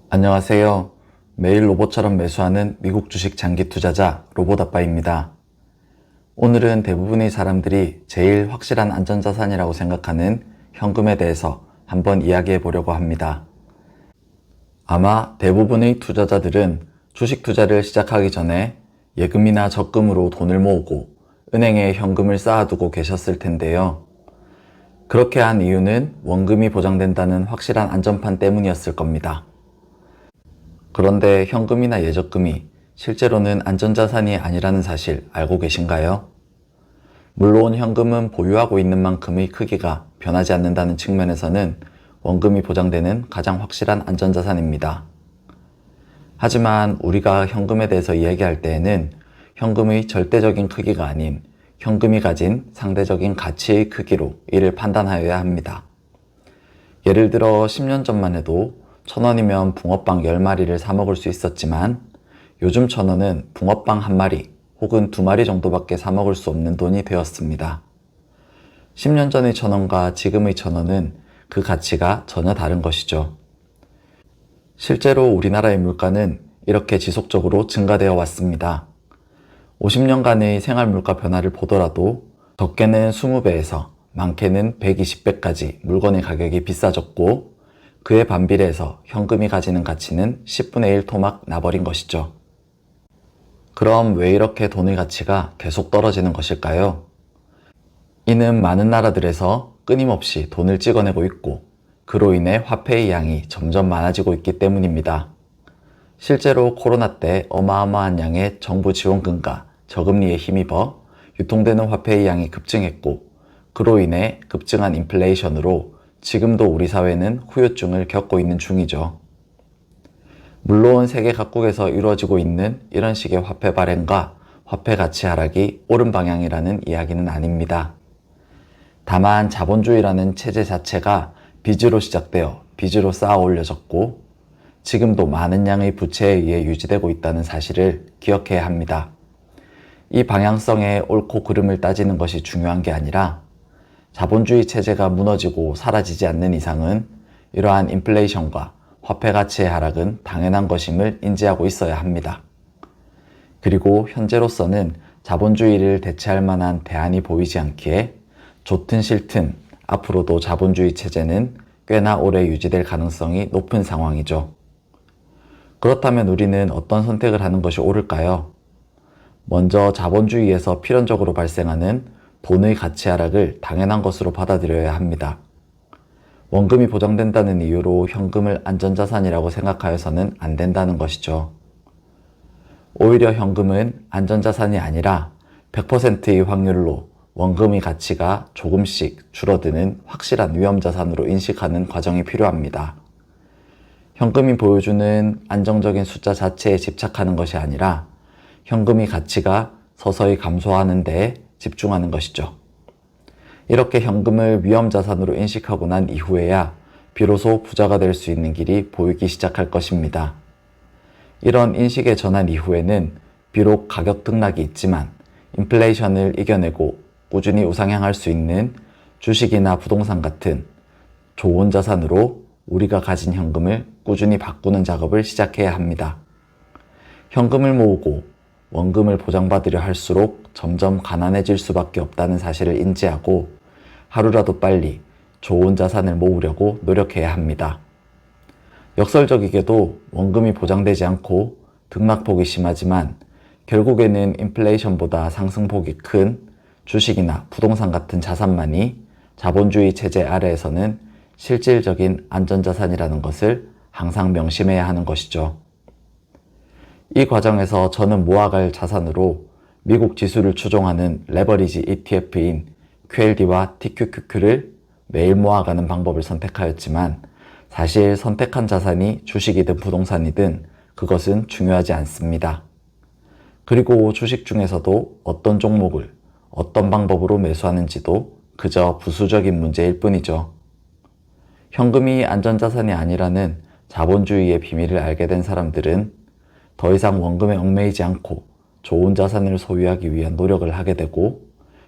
안녕하세요. 매일 로봇처럼 매수하는 미국 주식 장기 투자자 로봇아빠입니다. 오늘은 대부분의 사람들이 제일 확실한 안전자산이라고 생각하는 현금에 대해서 한번 이야기해 보려고 합니다. 아마 대부분의 투자자들은 주식 투자를 시작하기 전에 예금이나 적금으로 돈을 모으고 은행에 현금을 쌓아두고 계셨을 텐데요. 그렇게 한 이유는 원금이 보장된다는 확실한 안전판 때문이었을 겁니다. 그런데 현금이나 예적금이 실제로는 안전자산이 아니라는 사실 알고 계신가요? 물론 현금은 보유하고 있는 만큼의 크기가 변하지 않는다는 측면에서는 원금이 보장되는 가장 확실한 안전자산입니다. 하지만 우리가 현금에 대해서 이야기할 때에는 현금의 절대적인 크기가 아닌 현금이 가진 상대적인 가치의 크기로 이를 판단하여야 합니다. 예를 들어 10년 전만 해도 1,000원이면 붕어빵 10마리를 사 먹을 수 있었지만 요즘 1,000원은 붕어빵 1마리 혹은 2마리 정도밖에 사 먹을 수 없는 돈이 되었습니다. 10년 전의 1,000원과 지금의 1,000원은 그 가치가 전혀 다른 것이죠. 실제로 우리나라의 물가는 이렇게 지속적으로 증가되어 왔습니다. 50년간의 생활 물가 변화를 보더라도 적게는 20배에서 많게는 120배까지 물건의 가격이 비싸졌고 그에 반비례해서 현금이 가지는 가치는 10분의 1 토막 나버린 것이죠. 그럼 왜 이렇게 돈의 가치가 계속 떨어지는 것일까요? 이는 많은 나라들에서 끊임없이 돈을 찍어내고 있고 그로 인해 화폐의 양이 점점 많아지고 있기 때문입니다. 실제로 코로나 때 어마어마한 양의 정부 지원금과 저금리에 힘입어 유통되는 화폐의 양이 급증했고 그로 인해 급증한 인플레이션으로 지금도 우리 사회는 후유증을 겪고 있는 중이죠. 물론 세계 각국에서 이루어지고 있는 이런 식의 화폐 발행과 화폐 가치 하락이 옳은 방향이라는 이야기는 아닙니다. 다만 자본주의라는 체제 자체가 빚으로 시작되어 빚으로 쌓아 올려졌고 지금도 많은 양의 부채에 의해 유지되고 있다는 사실을 기억해야 합니다. 이 방향성의 옳고 그름을 따지는 것이 중요한 게 아니라 자본주의 체제가 무너지고 사라지지 않는 이상은 이러한 인플레이션과 화폐 가치의 하락은 당연한 것임을 인지하고 있어야 합니다. 그리고 현재로서는 자본주의를 대체할 만한 대안이 보이지 않기에 좋든 싫든 앞으로도 자본주의 체제는 꽤나 오래 유지될 가능성이 높은 상황이죠. 그렇다면 우리는 어떤 선택을 하는 것이 옳을까요? 먼저 자본주의에서 필연적으로 발생하는 돈의 가치 하락을 당연한 것으로 받아들여야 합니다. 원금이 보장된다는 이유로 현금을 안전자산이라고 생각하여서는 안 된다는 것이죠. 오히려 현금은 안전자산이 아니라 100%의 확률로 원금의 가치가 조금씩 줄어드는 확실한 위험자산으로 인식하는 과정이 필요합니다. 현금이 보여주는 안정적인 숫자 자체에 집착하는 것이 아니라 현금의 가치가 서서히 감소하는 데 집중하는 것이죠. 이렇게 현금을 위험자산으로 인식하고 난 이후에야 비로소 부자가 될 수 있는 길이 보이기 시작할 것입니다. 이런 인식의 전환 이후에는 비록 가격 등락이 있지만 인플레이션을 이겨내고 꾸준히 우상향할 수 있는 주식이나 부동산 같은 좋은 자산으로 우리가 가진 현금을 꾸준히 바꾸는 작업을 시작해야 합니다. 현금을 모으고 원금을 보장받으려 할수록 점점 가난해질 수밖에 없다는 사실을 인지하고 하루라도 빨리 좋은 자산을 모으려고 노력해야 합니다. 역설적이게도 원금이 보장되지 않고 등락폭이 심하지만 결국에는 인플레이션보다 상승폭이 큰 주식이나 부동산 같은 자산만이 자본주의 체제 아래에서는 실질적인 안전자산이라는 것을 항상 명심해야 하는 것이죠. 이 과정에서 저는 모아갈 자산으로 미국 지수를 추종하는 레버리지 ETF인 QLD와 TQQQ를 매일 모아가는 방법을 선택하였지만 사실 선택한 자산이 주식이든 부동산이든 그것은 중요하지 않습니다. 그리고 주식 중에서도 어떤 종목을 어떤 방법으로 매수하는지도 그저 부수적인 문제일 뿐이죠. 현금이 안전자산이 아니라는 자본주의의 비밀을 알게 된 사람들은 더 이상 원금에 얽매이지 않고 좋은 자산을 소유하기 위한 노력을 하게 되고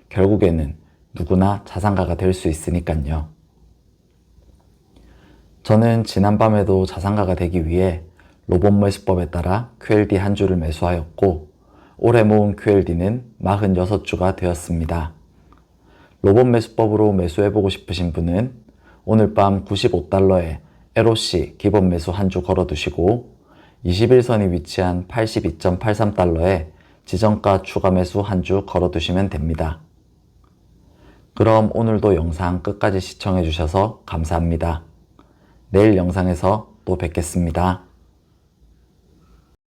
결국에는 누구나 자산가가 될 수 있으니까요. 저는 지난밤에도 자산가가 되기 위해 로봇 매수법에 따라 QLD 한 주를 매수하였고 올해 모은 QLD는 46주가 되었습니다. 로봇 매수법으로 매수해보고 싶으신 분은 오늘 밤 95달러에 LOC 기본 매수 한 주 걸어두시고 21선이 위치한 82.83달러에 지정가 추가 매수 한 주 걸어두시면 됩니다. 그럼 오늘도 영상 끝까지 시청해주셔서 감사합니다. 내일 영상에서 또 뵙겠습니다.